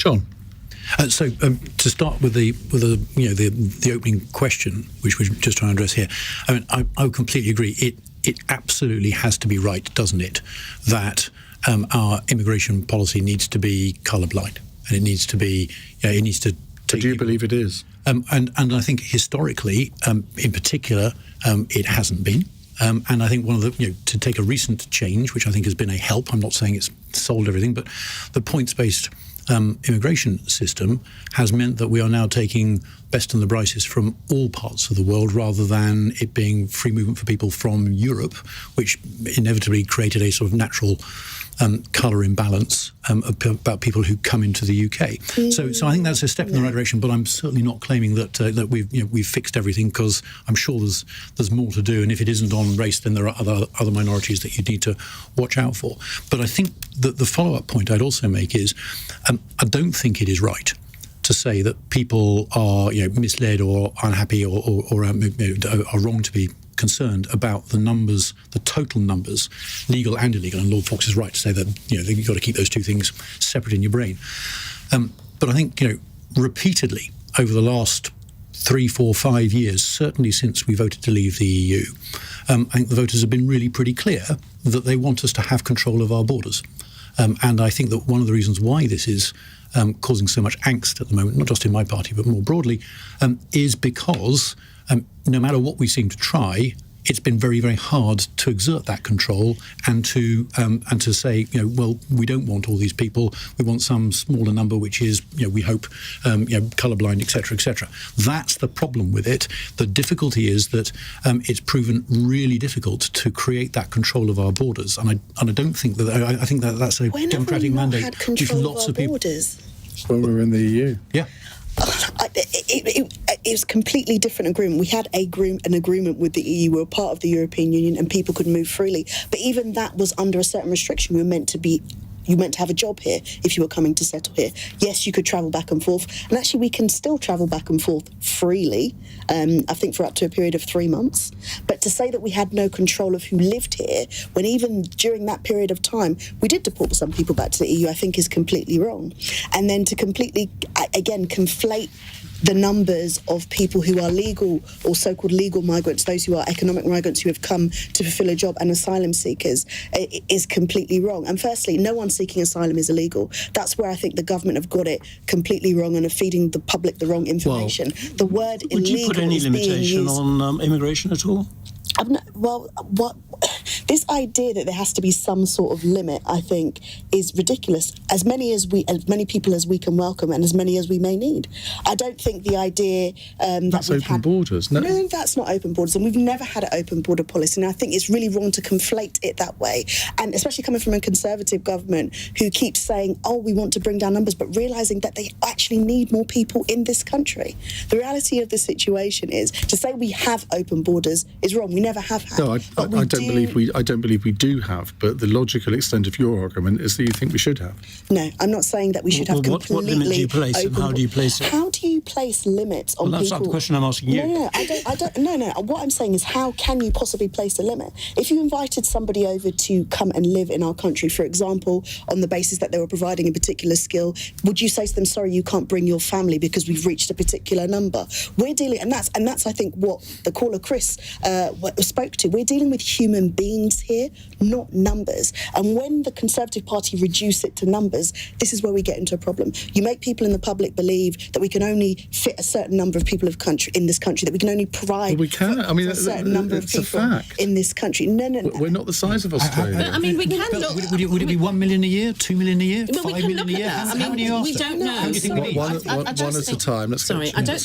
John. To start with the opening question, which we're just trying to address here, I mean, I would completely agree. It absolutely has to be right, doesn't it, that our immigration policy needs to be colourblind, and it needs to be Do you believe it is? And I think historically, in particular, it hasn't been. And I think one of the, to take a recent change, which I think has been a help, I'm not saying it's solved everything, but the points-based immigration system has meant that we are now taking best and the brightest from all parts of the world, rather than it being free movement for people from Europe, which inevitably created a sort of natural colour imbalance about people who come into the UK. So I think that's a step in the right direction. But I'm certainly not claiming that we've fixed everything, because I'm sure there's more to do. And if it isn't on race, then there are other minorities that you need to watch out for. But I think that the follow-up point I'd also make is I don't think it is right to say that people are misled or unhappy or are wrong to be concerned about the numbers, the total numbers, legal and illegal. And Lord Fox is right to say that you've got to keep those two things separate in your brain. But I think repeatedly over the last 3, 4, 5 years, certainly since we voted to leave the EU, I think the voters have been really pretty clear that they want us to have control of our borders. And I think that one of the reasons why this is causing so much angst at the moment, not just in my party but more broadly, is because no matter what we seem to try, it's been very, very hard to exert that control and to say, well, we don't want all these people. We want some smaller number, which is, we hope, colourblind, etc., etc. That's the problem with it. The difficulty is that it's proven really difficult to create that control of our borders. And I don't think that. I think that that's a democratic mandate. Had control of our borders? When we were in the EU. Yeah. It was a completely different agreement. We had an agreement with the EU. We were part of the European Union and people could move freely. But even that was under a certain restriction. You meant to have a job here if you were coming to settle here. Yes, you could travel back and forth. And actually, we can still travel back and forth freely, I think for up to a period of 3 months. But to say that we had no control of who lived here, when even during that period of time, we did deport some people back to the EU, I think is completely wrong. And then to completely, again, conflate the numbers of people who are legal or so-called legal migrants, those who are economic migrants who have come to fulfill a job, and asylum seekers, is completely wrong. And firstly, no one seeking asylum is illegal. That's where I think the government have got it completely wrong and are feeding the public the wrong information. The word illegal is being used. Would you put any limitation on immigration at all? This idea that there has to be some sort of limit, I think, is ridiculous. As many people as we can welcome, and as many as we may need. I don't think the idea that's open borders. No, that's not open borders, and we've never had an open border policy. And I think it's really wrong to conflate it that way. And especially coming from a Conservative government who keeps saying, "Oh, we want to bring down numbers," but realising that they actually need more people in this country. The reality of the situation is to say we have open borders is wrong. We never have had. No, I don't believe we do have. But the logical extent of your argument is that you think we should have. No, I'm not saying that we should have completely. What limit do you place, and how do you place it? How do you place limits on people? That's not the question I'm asking you. No, I don't. No. What I'm saying is, how can you possibly place a limit? If you invited somebody over to come and live in our country, for example, on the basis that they were providing a particular skill, would you say to them, "Sorry, you can't bring your family because we've reached a particular number"? We're dealing, and that's I think what the caller Chris spoke to. We're dealing with human beings here, not numbers. And when the Conservative Party reduce it to numbers, this is where we get into a problem. You make people in the public believe that we can only fit a certain number of people in this country, that we can only provide we can. For a certain number of people in this country. No. We're not the size of Australia. I mean, we can look. Would it be 1 million a year, 2 million a year, Well, 5 million a year? How many are you after? We don't know. One at a time. Let's Sorry, I don't